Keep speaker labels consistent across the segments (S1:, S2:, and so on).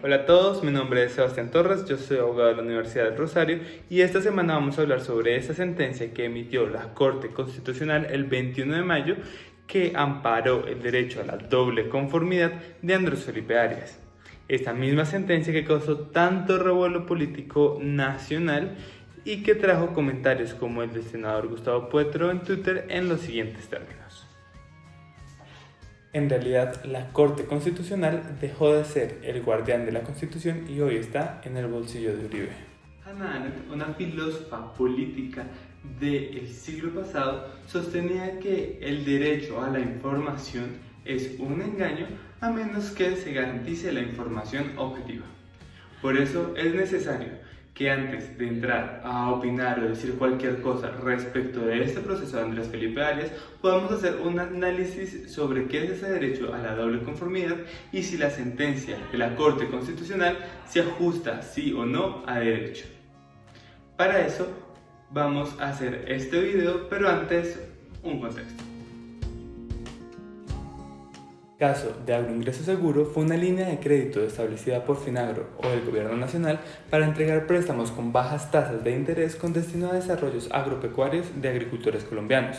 S1: Hola a todos, mi nombre es Sebastián Torres, yo soy abogado de la Universidad del Rosario y esta semana vamos a hablar sobre esta sentencia que emitió la Corte Constitucional el 21 de mayo que amparó el derecho a la doble conformidad de Andrés Felipe Arias. Esta misma sentencia que causó tanto revuelo político nacional y que trajo comentarios como el del senador Gustavo Petro en Twitter en los siguientes términos. En realidad, la Corte Constitucional dejó de ser el guardián de la Constitución y hoy está en el bolsillo de Uribe. Hannah Arendt, una filósofa política del siglo pasado, sostenía que el derecho a la información es un engaño a menos que se garantice la información objetiva. Por eso es necesario que antes de entrar a opinar o decir cualquier cosa respecto de este proceso de Andrés Felipe Arias, podamos hacer un análisis sobre qué es ese derecho a la doble conformidad y si la sentencia de la Corte Constitucional se ajusta sí o no a derecho. Para eso vamos a hacer este video, pero antes un contexto. El caso de Agroingreso Seguro fue una línea de crédito establecida por Finagro o el Gobierno Nacional para entregar préstamos con bajas tasas de interés con destino a desarrollos agropecuarios de agricultores colombianos.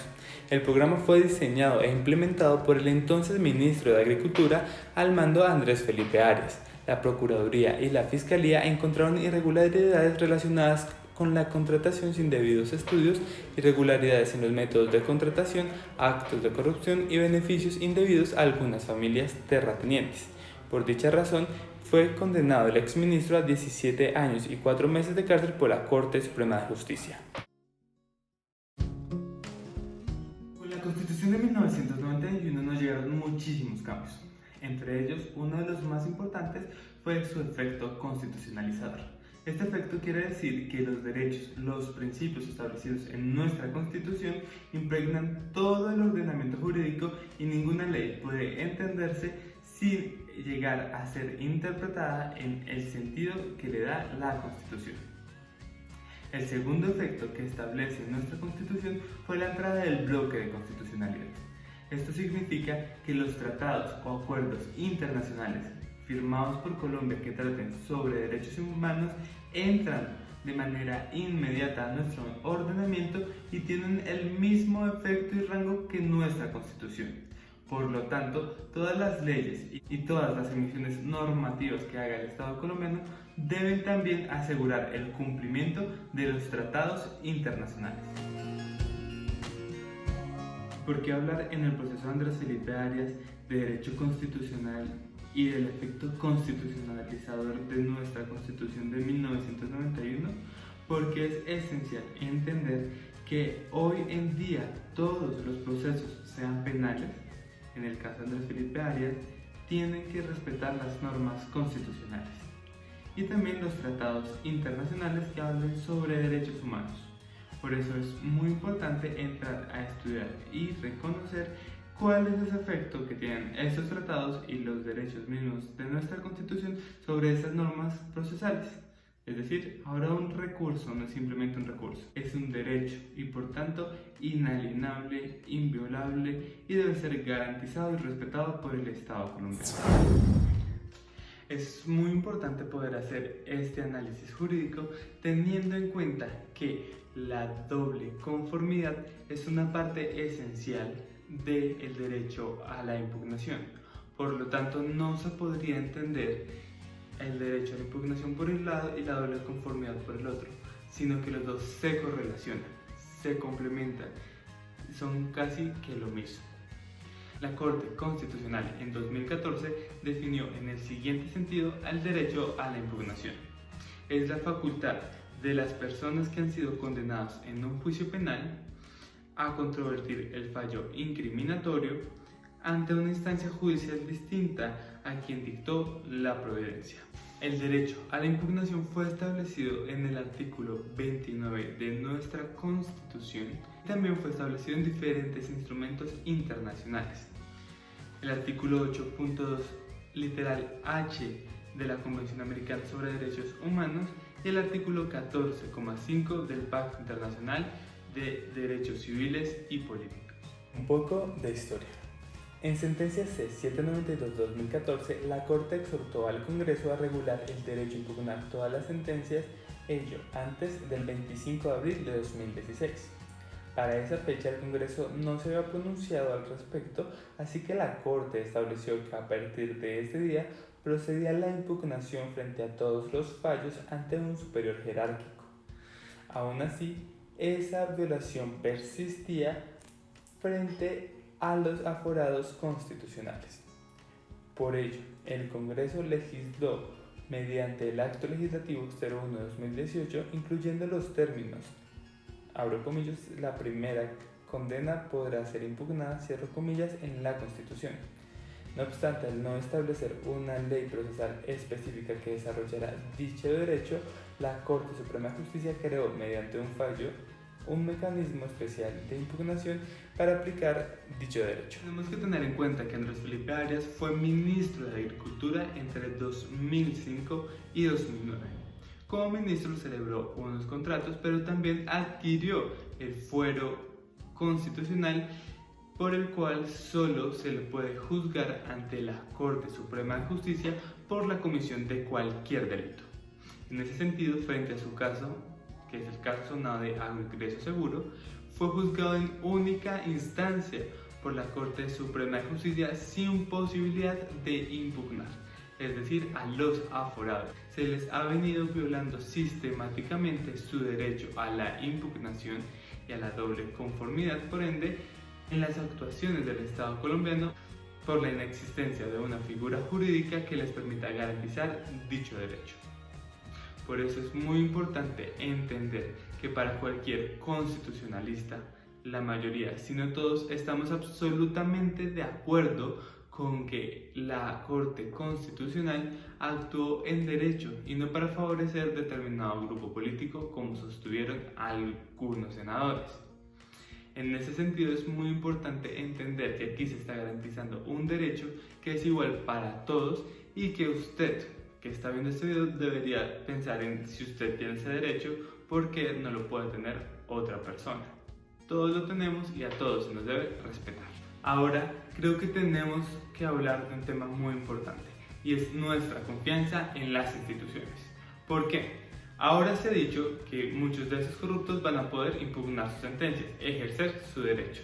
S1: El programa fue diseñado e implementado por el entonces ministro de Agricultura al mando Andrés Felipe Arias. La Procuraduría y la Fiscalía encontraron irregularidades relacionadas con la contratación sin debidos estudios, irregularidades en los métodos de contratación, actos de corrupción y beneficios indebidos a algunas familias terratenientes. Por dicha razón, fue condenado el exministro a 17 años y 4 meses de cárcel por la Corte Suprema de Justicia. Con la Constitución de 1991 nos llegaron muchísimos cambios. Entre ellos, uno de los más importantes fue su efecto constitucionalizador. Este efecto quiere decir que los derechos, los principios establecidos en nuestra Constitución impregnan todo el ordenamiento jurídico y ninguna ley puede entenderse sin llegar a ser interpretada en el sentido que le da la Constitución. El segundo efecto que establece nuestra Constitución fue la entrada del bloque de constitucionalidad. Esto significa que los tratados o acuerdos internacionales firmados por Colombia que traten sobre derechos humanos entran de manera inmediata a nuestro ordenamiento y tienen el mismo efecto y rango que nuestra Constitución. Por lo tanto, todas las leyes y todas las emisiones normativas que haga el Estado colombiano deben también asegurar el cumplimiento de los tratados internacionales. ¿Por qué hablar en el proceso de Andrés Felipe Arias de derecho constitucional y del efecto constitucionalizador de nuestra Constitución de 1991? Porque es esencial entender que hoy en día todos los procesos, sean penales, en el caso de Andrés Felipe Arias, tienen que respetar las normas constitucionales y también los tratados internacionales que hablan sobre derechos humanos. Por eso es muy importante entrar a estudiar y reconocer cuál es ese efecto que tienen estos tratados y los derechos mismos de nuestra Constitución sobre esas normas procesales. Es decir, ahora un recurso no es simplemente un recurso, es un derecho y por tanto inalienable, inviolable y debe ser garantizado y respetado por el Estado colombiano. Es muy importante poder hacer este análisis jurídico teniendo en cuenta que la doble conformidad es una parte esencial del derecho a la impugnación. Por lo tanto, no se podría entender el derecho a la impugnación por un lado y la doble conformidad por el otro, sino que los dos se correlacionan, se complementan, son casi que lo mismo. La Corte Constitucional en 2014 definió en el siguiente sentido al derecho a la impugnación. Es la facultad de las personas que han sido condenadas en un juicio penal a controvertir el fallo incriminatorio ante una instancia judicial distinta a quien dictó la providencia. El derecho a la impugnación fue establecido en el artículo 29 de nuestra Constitución y también fue establecido en diferentes instrumentos internacionales. El artículo 8.2 literal H de la Convención Americana sobre Derechos Humanos y el artículo 14,5 del Pacto Internacional de Derechos Civiles y Políticos. Un poco de historia. En sentencia C-792-2014, la Corte exhortó al Congreso a regular el derecho a impugnar todas las sentencias, ello antes del 25 de abril de 2016. Para esa fecha el Congreso no se había pronunciado al respecto, así que la Corte estableció que a partir de ese día procedía la impugnación frente a todos los fallos ante un superior jerárquico. Aún así, esa violación persistía frente a los aforados constitucionales. Por ello, el Congreso legisló mediante el Acto Legislativo 01/2018, incluyendo los términos, abro comillas, la primera condena podrá ser impugnada, cierro comillas, en la Constitución. No obstante, al no establecer una ley procesal específica que desarrollara dicho derecho, la Corte Suprema de Justicia creó, mediante un fallo, un mecanismo especial de impugnación para aplicar dicho derecho. Tenemos que tener en cuenta que Andrés Felipe Arias fue ministro de Agricultura entre 2005 y 2009. Como ministro celebró unos contratos, pero también adquirió el fuero constitucional por el cual solo se le puede juzgar ante la Corte Suprema de Justicia por la comisión de cualquier delito. En ese sentido, frente a su caso, que es el caso sonado de Agroingreso Seguro, fue juzgado en única instancia por la Corte Suprema de Justicia sin posibilidad de impugnar, es decir, a los aforados. Se les ha venido violando sistemáticamente su derecho a la impugnación y a la doble conformidad, por ende, en las actuaciones del Estado colombiano por la inexistencia de una figura jurídica que les permita garantizar dicho derecho. Por eso es muy importante entender que para cualquier constitucionalista, la mayoría, si no todos, estamos absolutamente de acuerdo con que la Corte Constitucional actuó en derecho y no para favorecer determinado grupo político, como sostuvieron algunos senadores. En ese sentido es muy importante entender que aquí se está garantizando un derecho que es igual para todos y que usted, que está viendo este video, debería pensar en si usted tiene ese derecho, ¿por qué no lo puede tener otra persona? Todos lo tenemos y a todos se nos debe respetar. Ahora creo que tenemos que hablar de un tema muy importante y es nuestra confianza en las instituciones. ¿Por qué? Ahora se ha dicho que muchos de esos corruptos van a poder impugnar sus sentencias, ejercer su derecho.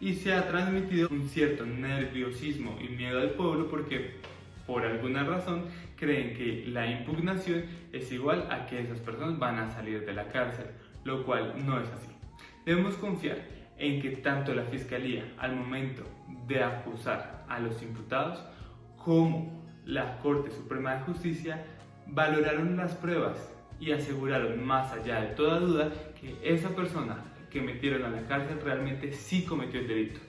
S1: Y se ha transmitido un cierto nerviosismo y miedo al pueblo porque, por alguna razón, creen que la impugnación es igual a que esas personas van a salir de la cárcel, lo cual no es así. Debemos confiar en que tanto la Fiscalía, al momento de acusar a los imputados, como la Corte Suprema de Justicia, valoraron las pruebas y aseguraron, más allá de toda duda, que esa persona que metieron a la cárcel realmente sí cometió el delito.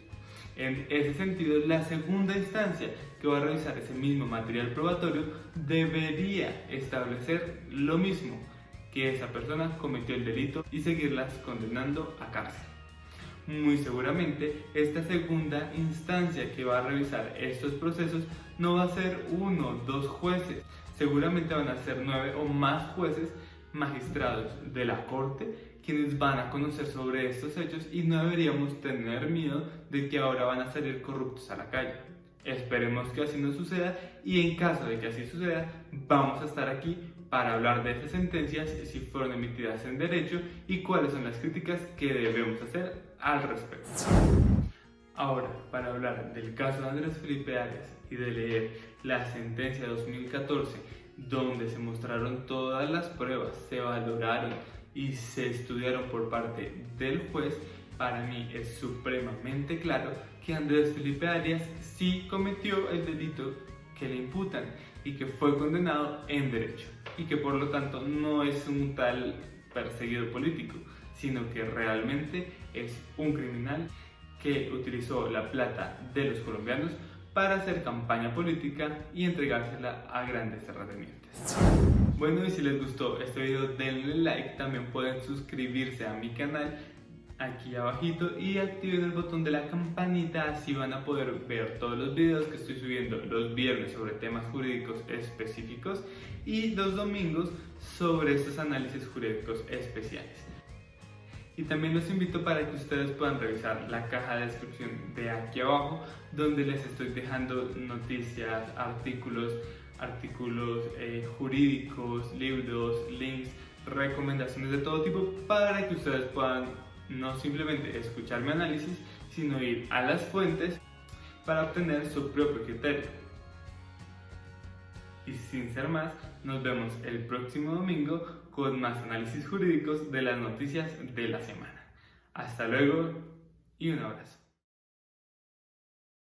S1: En ese sentido, la segunda instancia que va a revisar ese mismo material probatorio debería establecer lo mismo, que esa persona cometió el delito y seguirlas condenando a cárcel. Muy seguramente esta segunda instancia que va a revisar estos procesos no va a ser 1 o 2 jueces, seguramente van a ser 9 o más jueces magistrados de la Corte quienes van a conocer sobre estos hechos y no deberíamos tener miedo de que ahora van a salir corruptos a la calle. Esperemos que así no suceda y en caso de que así suceda vamos a estar aquí para hablar de esas sentencias, si fueron emitidas en derecho y cuáles son las críticas que debemos hacer al respecto. Ahora, para hablar del caso de Andrés Felipe Arias y de leer la sentencia de 2014, donde se mostraron todas las pruebas, se valoraron y se estudiaron por parte del juez, para mí es supremamente claro que Andrés Felipe Arias sí cometió el delito que le imputan y que fue condenado en derecho y que por lo tanto no es un tal perseguido político, sino que realmente es un criminal que utilizó la plata de los colombianos para hacer campaña política y entregársela a grandes terratenientes. Bueno, y si les gustó este video denle like, también pueden suscribirse a mi canal aquí abajito y activen el botón de la campanita, así van a poder ver todos los videos que estoy subiendo los viernes sobre temas jurídicos específicos y los domingos sobre estos análisis jurídicos especiales. Y también los invito para que ustedes puedan revisar la caja de descripción de aquí abajo, donde les estoy dejando noticias, artículos jurídicos, libros, links, recomendaciones de todo tipo, para que ustedes puedan no simplemente escuchar mi análisis, sino ir a las fuentes para obtener su propio criterio. Y sin ser más, nos vemos el próximo domingo con más análisis jurídicos de las noticias de la semana. Hasta luego y un abrazo.